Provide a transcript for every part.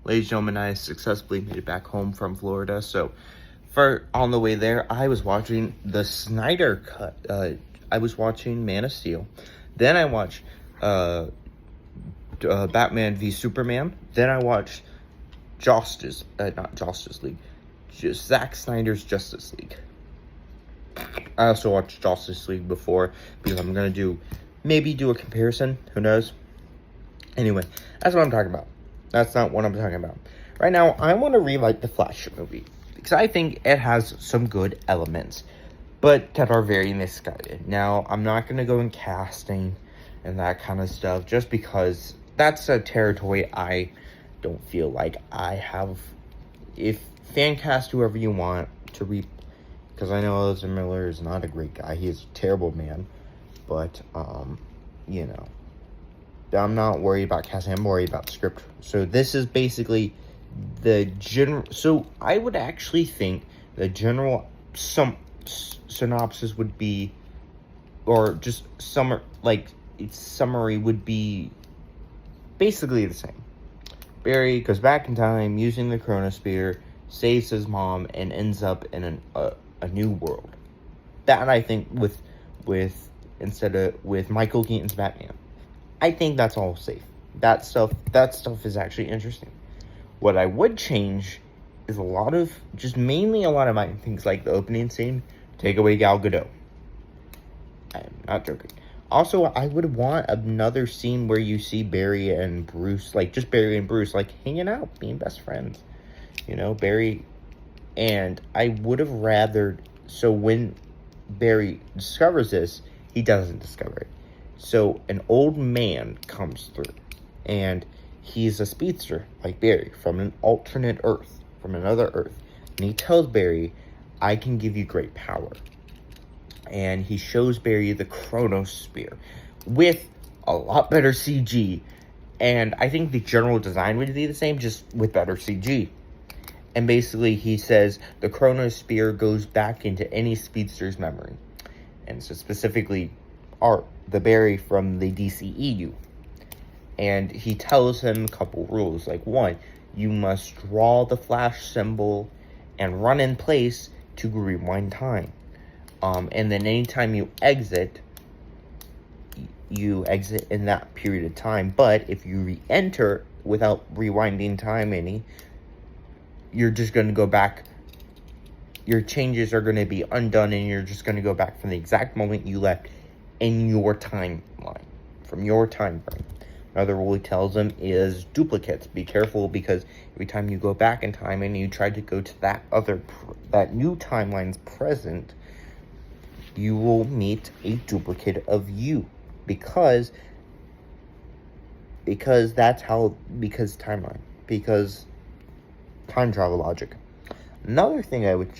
ladies and gentlemen, I successfully made it back home from Florida. So, on the way there, I was watching the Snyder Cut. I was watching Man of Steel. Then I watched Batman v Superman. Then I watched not Justice League, just Zack Snyder's Justice League. I also watched Justice League before because I'm gonna maybe do a comparison. Who knows? Anyway, that's what I'm talking about. That's not what I'm talking about. Right now, I want to rewrite the Flash movie because I think it has some good elements, but that are very misguided. Now, I'm not going to go in casting and that kind of stuff just because that's a territory I don't feel like I have. If fan cast whoever you want to because I know Ezra Miller is not a great guy. He is a terrible man, but you know. I'm not worried about casting. I'm worried about the script. So this is basically the general. So I would actually think the general synopsis would be, or just summary would be basically the same. Barry goes back in time using the Chronosphere, saves his mom, and ends up in a new world. That I think with Michael Keaton's Batman. I think that's all safe. That stuff is actually interesting. What I would change is mainly a lot of my things, like the opening scene. Take away Gal Gadot. I'm not joking. Also, I would want another scene where you see Barry and Bruce, just Barry and Bruce, hanging out, being best friends. Barry, and I would have rather, so when Barry discovers this, he doesn't discover it. So an old man comes through, and he's a speedster like Barry from an alternate Earth, from another Earth. And he tells Barry, I can give you great power. And he shows Barry the Chronosphere with a lot better CG. And I think the general design would be the same, just with better CG. And basically he says the Chronosphere goes back into any speedster's memory. And so specifically the Barry from the DCEU. And he tells him a couple rules. One, you must draw the Flash symbol and run in place to rewind time. And then anytime you exit in that period of time. But if you re-enter without rewinding time you're just going to go back. Your changes are going to be undone, and you're just going to go back from the exact moment you left in your timeline, from your time frame. Another rule he tells them is duplicates. Be careful, because every time you go back in time and you try to go to that new timeline's present, you will meet a duplicate of you, because time travel logic. Another thing I would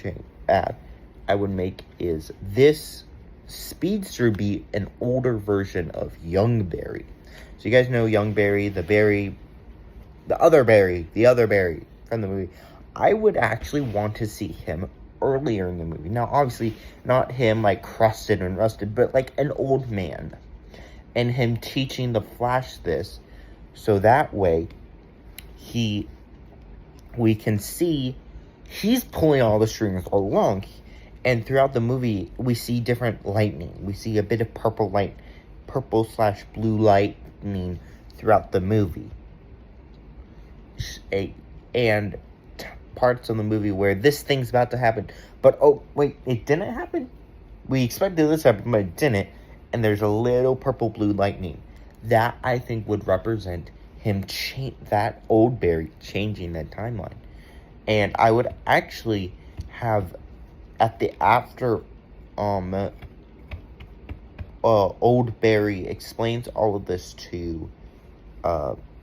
I would make is this speedster be an older version of young Barry. So you guys know young Barry, the other Barry from the movie. I would actually want to see him earlier in the movie. Now, obviously, not him crusted and rusted, but an old man. And him teaching the Flash this, so that way we can see he's pulling all the strings all along. And throughout the movie, we see different lightning. We see a bit of purple/blue lightning throughout the movie. And parts of the movie where this thing's about to happen. But, oh, wait, it didn't happen? We expected this to happen, but it didn't. And there's a little purple-blue lightning. That, I think, would represent him, that old Barry, changing that timeline. And I would actually have, after old Barry explains all of this to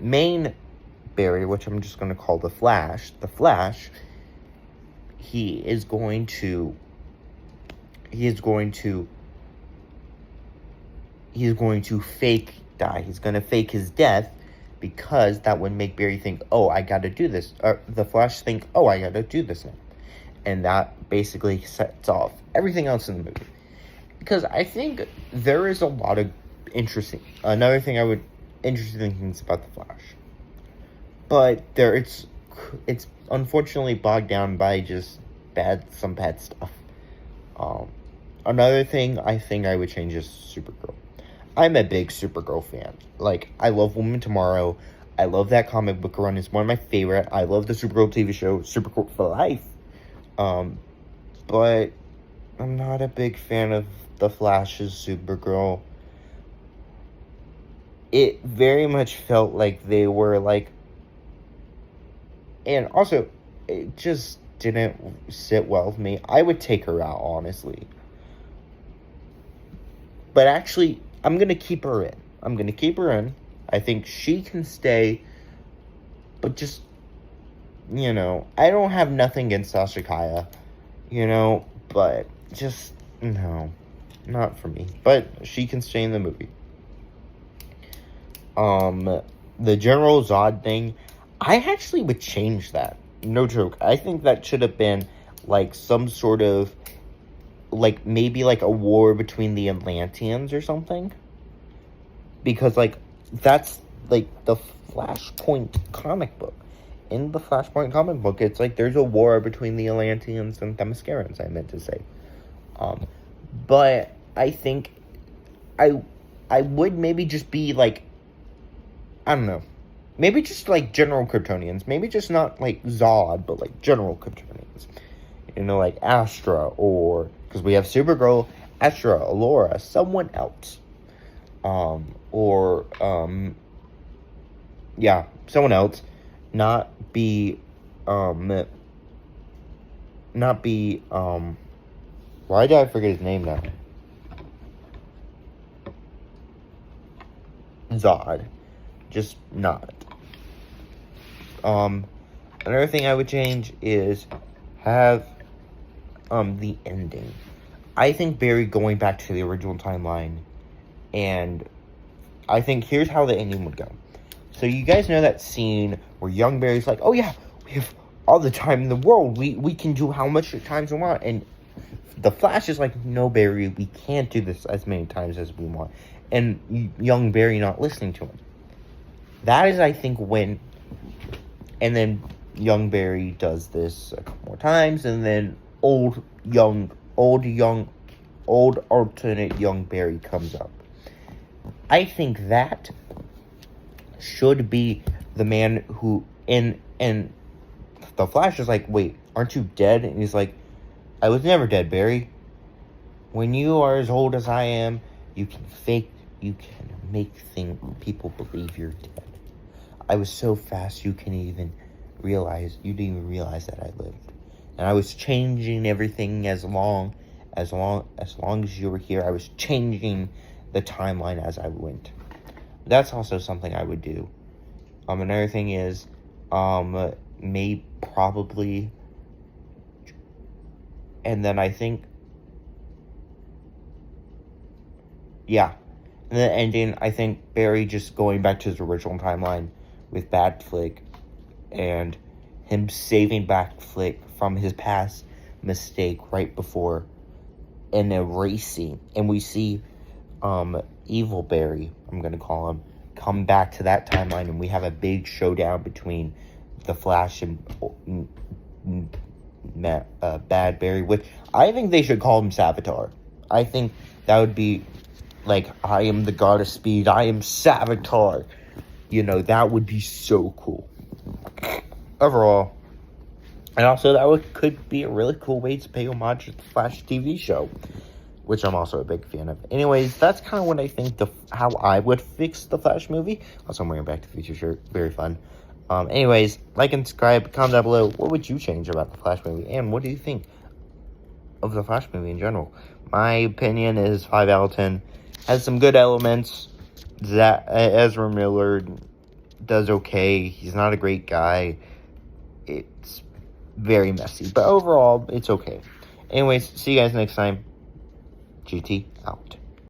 main Barry, which I'm just going to call the Flash, he is going to fake die. He's going to fake his death, because that would make Barry think, oh, I got to do this. Or the Flash think, oh, I got to do this now. And that basically sets off everything else in the movie. Because I think there is a lot of interesting things about the Flash. But it's unfortunately bogged down by just some bad stuff. Another thing I think I would change is Supergirl. I'm a big Supergirl fan. Like, I love Woman Tomorrow. I love that comic book run. It's one of my favorite. I love the Supergirl TV show, Supergirl for Life. But I'm not a big fan of the Flash's Supergirl. It very much felt like they were like, and also, it just didn't sit well with me. I would take her out, honestly. But actually, I'm going to keep her in. I think she can stay. But just, I don't have nothing against Sasha Kaya, but just, no, not for me. But she can stay in the movie. The General Zod thing, I actually would change that. No joke. I think that should have been, like, some sort of, like, maybe, like, a war between the Atlanteans or something. Because, like, that's, like, the Flashpoint comic book. In the Flashpoint comic book, it's like there's a war between the Atlanteans and Themyscirans, I meant to say. But I think I would maybe just be, like, I don't know. Maybe just, like, general Kryptonians. Maybe just not, like, Zod, but, like, general Kryptonians. Like Astra, or... Because we have Supergirl, Astra, Alora, someone else. Someone else. Not be... Why did I forget his name now? Zod. Just not. Another thing I would change is have the ending. I think Barry going back to the original timeline, and I think here's how the ending would go. So you guys know that scene where young Barry's like, oh yeah, we have all the time in the world. We can do how much times we want. And the Flash is like, no, Barry, we can't do this as many times as we want. And young Barry not listening to him. That is, I think, when... And then young Barry does this a couple more times. And then old alternate young Barry comes up. I think that should be the man who... And the Flash is like, wait, aren't you dead? And he's like, I was never dead, Barry. When you are as old as I am, you can make people believe you're dead. I was so fast you didn't even realize that I lived. And I was changing everything as long as you were here. I was changing the timeline as I went. That's also something I would do. Another thing is, probably, and then I think, yeah, and then ending, I think Barry just going back to his original timeline with Batfleck, and him saving Batfleck from his past mistake right before, and erasing, and we see, Evil Barry, I'm gonna call him, come back to that timeline, and we have a big showdown between the Flash and Bad Barry, which I think they should call him Savitar. I think that would be like, I am the god of speed, I am Savitar. That would be so cool. Overall, and also that could be a really cool way to pay homage to the Flash TV show, which I'm also a big fan of. Anyways, that's kind of what I think how I would fix the Flash movie. Also, I'm wearing a Back to the Future shirt. Very fun. Anyways, like and subscribe. Comment down below. What would you change about the Flash movie? And what do you think of the Flash movie in general? My opinion is 5 out of 10. Has some good elements. Ezra Miller does okay. He's not a great guy. It's very messy. But overall, it's okay. Anyways, see you guys next time. GT out.